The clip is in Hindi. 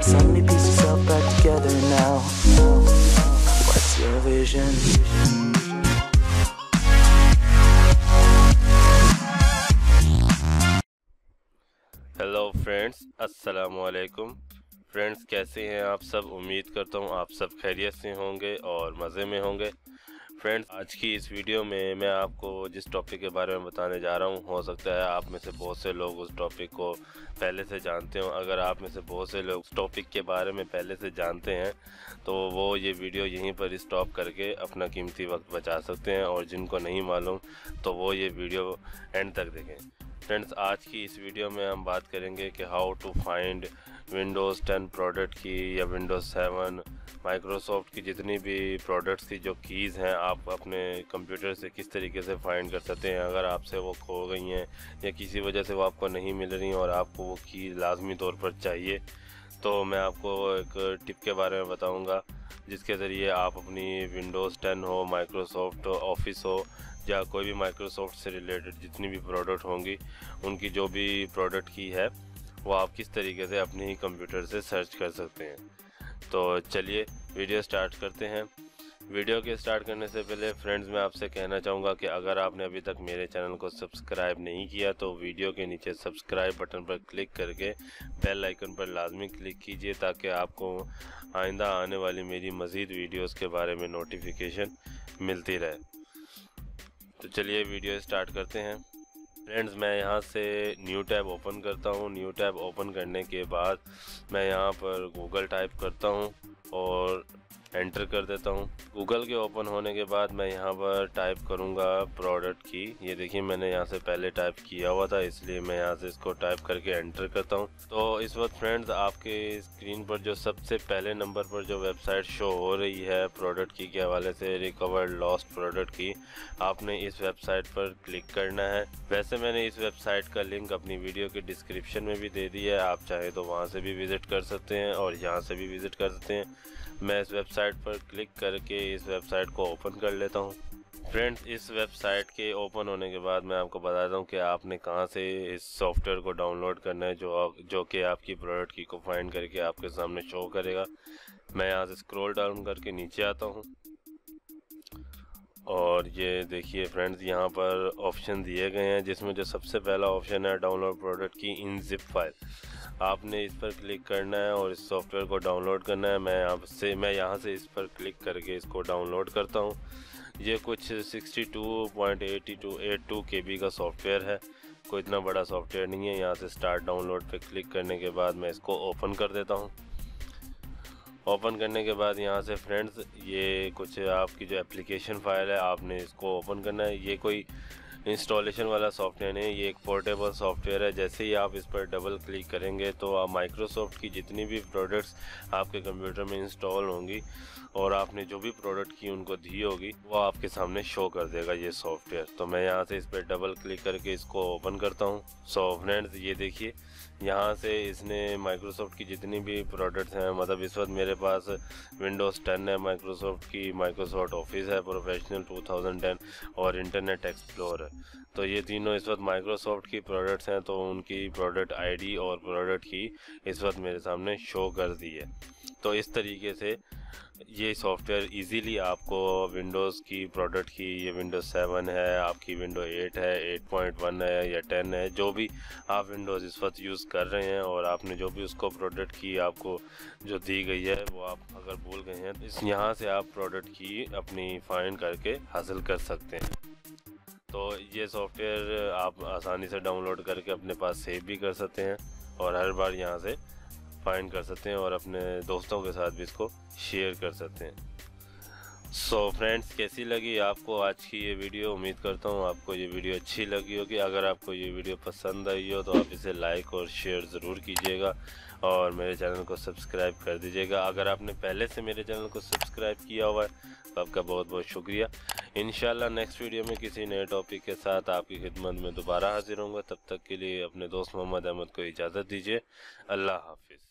Suddenly piece yourself back together now. What's your vision? Hello friends, अस्सलाम वालेकुम। फ्रेंड्स, कैसे हैं आप सब? उम्मीद करता हूं आप सब खैरियत से होंगे और मज़े में होंगे। फ्रेंड्स, आज की इस वीडियो में मैं आपको जिस टॉपिक के बारे में बताने जा रहा हूं, हो सकता है आप में से बहुत से लोग उस टॉपिक को पहले से जानते हो। अगर आप में से बहुत से लोग उस टॉपिक के बारे में पहले से जानते हैं तो वो ये वीडियो यहीं पर स्टॉप करके अपना कीमती वक्त बचा सकते हैं, और जिनको नहीं मालूम तो वो ये वीडियो एंड तक देखें। फ्रेंड्स, आज की इस वीडियो में हम बात करेंगे कि how to find Windows 10 product key या विंडोज़ 7 माइक्रोसॉफ्ट की जितनी भी प्रोडक्ट्स की जो कीज़ हैं आप अपने कंप्यूटर से किस तरीके से फाइंड कर सकते हैं। अगर आपसे वो खो गई हैं या किसी वजह से वो आपको नहीं मिल रही और आपको वो की लाजमी तौर पर चाहिए, तो मैं आपको एक टिप के बारे में बताऊंगा जिसके ज़रिए आप अपनी विंडोज़ 10 हो, माइक्रोसॉफ्ट ऑफिस हो या कोई भी माइक्रोसॉफ्ट से रिलेटेड जितनी भी प्रोडक्ट होंगी उनकी जो भी प्रोडक्ट की है वो आप किस तरीके से अपने ही कंप्यूटर से सर्च कर सकते हैं। तो चलिए वीडियो स्टार्ट करते हैं। वीडियो के स्टार्ट करने से पहले फ्रेंड्स, मैं आपसे कहना चाहूँगा कि अगर आपने अभी तक मेरे चैनल को सब्सक्राइब नहीं किया तो वीडियो के नीचे सब्सक्राइब बटन पर क्लिक करके बेल आइकन पर लाजमी क्लिक कीजिए ताकि आपको आइंदा आने वाली मेरी मज़ीद वीडियोस के बारे में नोटिफिकेशन मिलती रहे। तो चलिए वीडियो स्टार्ट करते हैं। फ्रेंड्स, मैं यहाँ से न्यू टैब ओपन करता हूँ। न्यू टैब ओपन करने के बाद मैं यहाँ पर गूगल टाइप करता हूँ और एंटर कर देता हूँ। गूगल के ओपन होने के बाद मैं यहाँ पर टाइप करूँगा प्रोडक्ट की। ये देखिए मैंने यहाँ से पहले टाइप किया हुआ था, इसलिए मैं यहाँ से इसको टाइप करके एंटर करता हूँ। तो इस वक्त फ्रेंड्स आपके स्क्रीन पर जो सबसे पहले नंबर पर जो वेबसाइट शो हो रही है प्रोडक्ट की के हवाले से, रिकवर्ड लॉस्ट प्रोडक्ट की, आपने इस वेबसाइट पर क्लिक करना है। वैसे मैंने इस वेबसाइट का लिंक अपनी वीडियो के डिस्क्रिप्शन में भी दे दिया है, आप चाहे तो वहाँ से भी विज़िट कर सकते हैं और यहाँ से भी विज़िट कर सकते हैं। मैं इस वेबसाइट पर क्लिक करके इस वेबसाइट को ओपन कर लेता हूँ। फ्रेंड्स, इस वेबसाइट के ओपन होने के बाद मैं आपको बताता हूँ कि आपने कहाँ से इस सॉफ्टवेयर को डाउनलोड करना है जो कि आपकी प्रोडक्ट की को फाइंड करके आपके सामने शो करेगा। मैं यहाँ से स्क्रॉल डाउन करके नीचे आता हूँ और ये देखिए फ्रेंड्स, यहाँ पर ऑप्शन दिए गए हैं जिसमें जो सबसे पहला ऑप्शन है डाउनलोड प्रोडक्ट की इन जिप फाइल। आपने इस पर क्लिक करना है और इस सॉफ्टवेयर को डाउनलोड करना है। मैं यहाँ से इस पर क्लिक करके इसको डाउनलोड करता हूँ। ये कुछ 62.82 KB का सॉफ्टवेयर है, कोई इतना बड़ा सॉफ्टवेयर नहीं है। यहाँ से स्टार्ट डाउनलोड पे क्लिक करने के बाद मैं इसको ओपन कर देता हूँ। ओपन करने के बाद यहाँ से फ्रेंड्स ये कुछ आपकी जो एप्लीकेशन फ़ाइल है आपने इसको ओपन करना है। ये कोई इंस्टॉलेशन वाला सॉफ्टवेयर नहीं है, ये एक पोर्टेबल सॉफ्टवेयर है। जैसे ही आप इस पर डबल क्लिक करेंगे तो आप माइक्रोसॉफ्ट की जितनी भी प्रोडक्ट्स आपके कंप्यूटर में इंस्टॉल होंगी और आपने जो भी प्रोडक्ट की उनको दी होगी वो आपके सामने शो कर देगा ये सॉफ्टवेयर। तो मैं यहाँ से इस पर डबल क्लिक करके इसको ओपन करता हूँ। सो फ्रेंड्स, ये देखिए यहाँ से इसने माइक्रोसॉफ्ट की जितनी भी प्रोडक्ट्स हैं, मतलब इस वक्त मेरे पास विंडोज़ 10 है माइक्रोसॉफ्ट की, माइक्रोसॉफ्ट ऑफिस है प्रोफेशनल 2010 और इंटरनेट एक्सप्लोरर है। तो ये तीनों इस वक्त माइक्रोसॉफ्ट की प्रोडक्ट्स हैं, तो उनकी प्रोडक्ट आईडी और प्रोडक्ट की इस वक्त मेरे सामने शो कर दी है। तो इस तरीके से ये सॉफ्टवेयर इजीली आपको विंडोज़ की प्रोडक्ट की, ये विंडोज़ 7 है, आपकी विंडो 8 है, 8.1 है या 10 है, जो भी आप विंडोज़ इस वक्त यूज़ कर रहे हैं और आपने जो भी उसको प्रोडक्ट की आपको जो दी गई है वो आप अगर भूल गए हैं, इस यहाँ से आप प्रोडक्ट की अपनी फाइंड करके हासिल कर सकते हैं। तो ये सॉफ्टवेयर आप आसानी से डाउनलोड करके अपने पास सेव भी कर सकते हैं और हर बार यहाँ से फाइंड कर सकते हैं और अपने दोस्तों के साथ भी इसको शेयर कर सकते हैं। सो फ्रेंड्स, कैसी लगी आपको आज की ये वीडियो? उम्मीद करता हूँ आपको ये वीडियो अच्छी लगी होगी। अगर आपको ये वीडियो पसंद आई हो तो आप इसे लाइक और शेयर ज़रूर कीजिएगा और मेरे चैनल को सब्सक्राइब कर दीजिएगा। अगर आपने पहले से मेरे चैनल को सब्सक्राइब किया हुआ है तो आपका बहुत बहुत शुक्रिया। इंशाल्लाह नेक्स्ट वीडियो में किसी नए टॉपिक के साथ आपकी खिदमत में दोबारा हाजिर होंगे। तब तक के लिए अपने दोस्त मोहम्मद अहमद को इजाज़त दीजिए। अल्लाह हाफिज़।